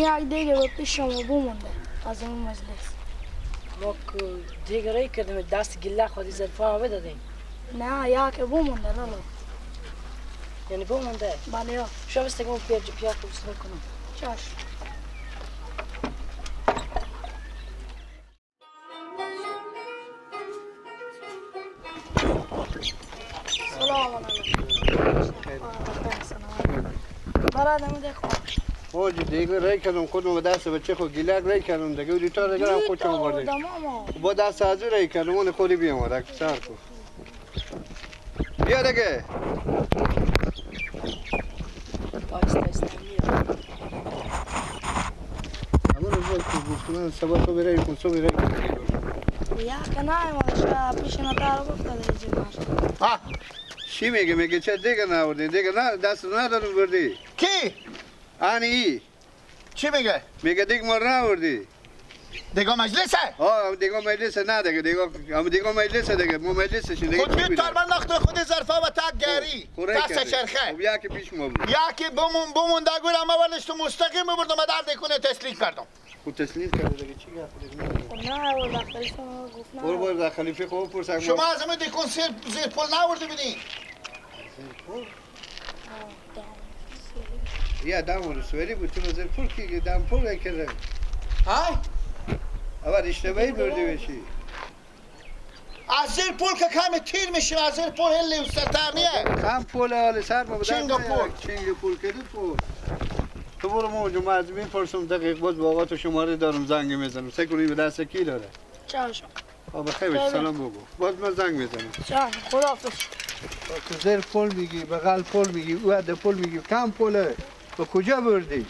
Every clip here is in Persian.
یک دیگه به پیش شما بمونده از این مجلس. ما دیگه رای کردیم دست گله خودی زلفا هم بدادیم. نه یک بمونده لالا. یعنی بمونده؟ بله یا شما بستگم پیا خوب سر کنم. چاش. سلام علیکم. برادر دیگه اوج دیگه رای کردم خودم دست بچه خود گیلک رای کردم دیگه اون تا دیگه هم خودم آوردم با دست از رای کردم اون خودی بیام سر کو بیا دیگه اما روز که گفتم سبا تو برای کن سو برای یا کنای ما پیش نتارو گفته دیگه ها چی میگه چه دیگه نآوردی دیگه نه دست ندارم بردی کی آنی چی میگه میگه دیگه مر نآوردی دیگه مجلسه ها دیگه مجلس نه دیگه مجلس دیگه مو مجلسش دیگه خود بیتار من نخت خود ظرفا و تک گری دست چرخه یکی پیش ما بود یکی بمون دگور اما ولش تو مستقیم بردم و درد کنه تسلیک کردم خود تسلیک کرده دیگه چی گفت نه و داخلی شما گفت نه برو در خلیفه خوب پرسک شما از همه دیکن زیر پل نورده بدین یا دام رسولی بود تو زیر پل کی دام پل کرده ها اول اشتباهی برده بشی از زیر پل که کم تیر میشیم از زیر پل هلی و سرطانیه کم پل حال سر ما چنگ پل که دو پل تو برو موجو مردمی پرسم دقیق باز با آقا تو شماره دارم زنگ میزنم سه کنی به دست کی داره چاش بخیر سلام بگو باز من زنگ میزنم چاش خداحافظ تو زیر پل میگی بغل پل میگی او عده پل میگی کم پله تو کجا بردی یک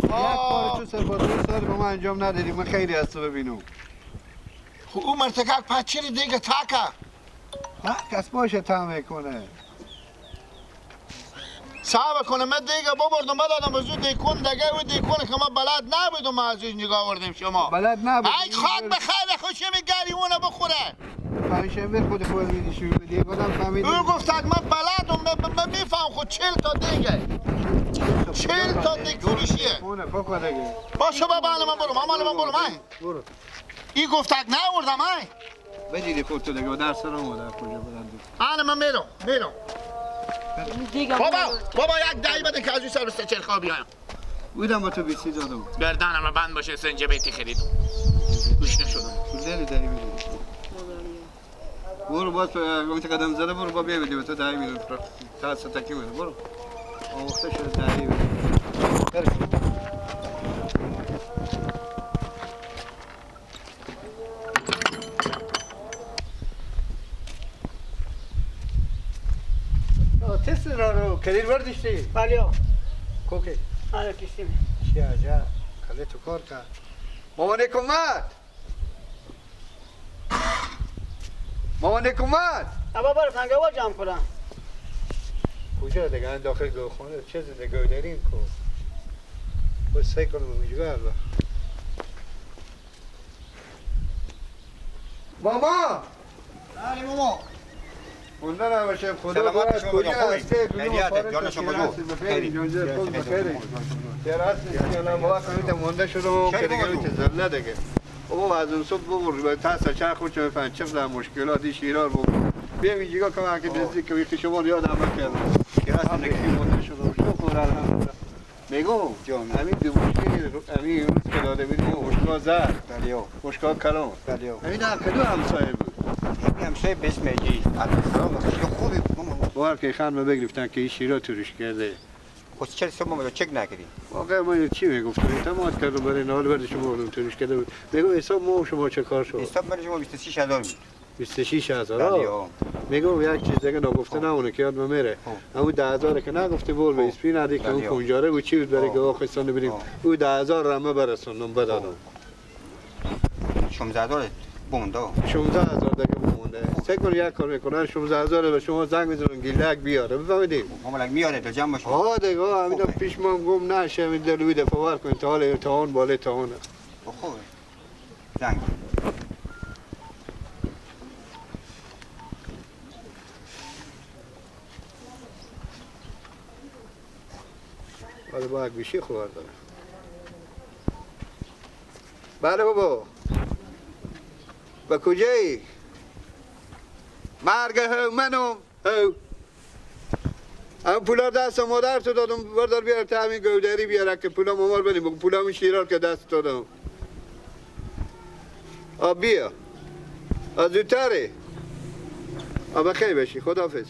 کار تو سربازی سال به من انجام ندادی من خیلی از تو ببینم او مرتکب پچیری دیگه تاکه کس باشه تا میکنه صاحب کنه من دیگه ببردم بدادم از اون دیکون دیگه و دیکون که ما بلد نبودم از این نگاه آوردیم شما بلد نبود ای خاک بخیر خوشی میگری اونو بخوره پنجشنبه خود میدی شروع بدی بودم فهمیدی او گفت من بلدم میفهم خود 40 تا دیگه 40 تا دیگه فروشیه اونه پاکو دیگه باشه بابا من برم من برم برو این گفتک نوردم ای بجیدی خود تو دیگه در سر اومده کجا بلندی من میرم بابا یک دهی بده که از اون سر بسته چرخا بیایم بودم با تو بیسی دادم گردنم بند باشه سنجبیتی خریدم گوش نشدم لیلی دهی میدی برو باز گمت قدم زده برو با بیایی به تو دهی میدون تا ستکی میدون برو آوخته شده دهی میدون تست را رو کلیر بردشتی؟ بله کوکی آره کشتیم چی عجب کلی تو کار کرد مامان حکومت ابا برو فنگوا جمع کنم کجا دیگه داخل گوخونه چه زده گودرین کو باید سعی کنم بمیجگاه البا ماما بله ماما خونده نباشه خدا سلامت باید کجا هسته خیلیت جانشون بگو مونده شدم که دیگه میشه زله دیگه بابا از اون صبح ببور تاسا چند خود چه بفهم چه بزن مشکلاتی شیرار ببور بیا اینجا که من که نزدیک که وقتی شما یاد عمل کردم که هستم نکی مونده شدم شکر الحمدلله میگم جان همین دو مشکل همین روز که داده بودیم اشکا زد اشکا کلام همین کدو همسایه بود همسایه به اسم جی خوبی باور که خانم بگرفتن که این شیرا توریش کرده خود چرا شما چک نکردین واقعا من چی میگفتم اعتماد کردم برای نال برای شما اونم توریش کرده بود میگم حساب ما و شما چه کار شد حساب برای شما 26000 بود 26000 میگم یک چیز دیگه نگفته نمونه که یادم میره همون 10000 که نگفته بول به اسپی ندی که اون کنجاره و چی بود برای که آخستان بریم او 10000 رمه برسوندم بدادم 16000 بونده 16000 دیگه بمونده سه کن یک کار میکنن 16000 به شما زنگ میزنن گیلک بیاره بفهمیدین ماملک میاره تو جمع باشه ها دیگه همینا پیش ما گم نشه می دلوی دفعه ور کن تا حال تاون بالا تاون خوبه زنگ حالا با یک بیشی خورده. بله بابا. با کجایی؟ مرگ هو منم هو. اما پولا دست مادر تو دادم بردار بیار تا همین گودری بیاره که پولا مامار بدیم بگو پولا می شیرار که دست تو دادم. بیا. زودتره. بخیر بشی خداحافظ.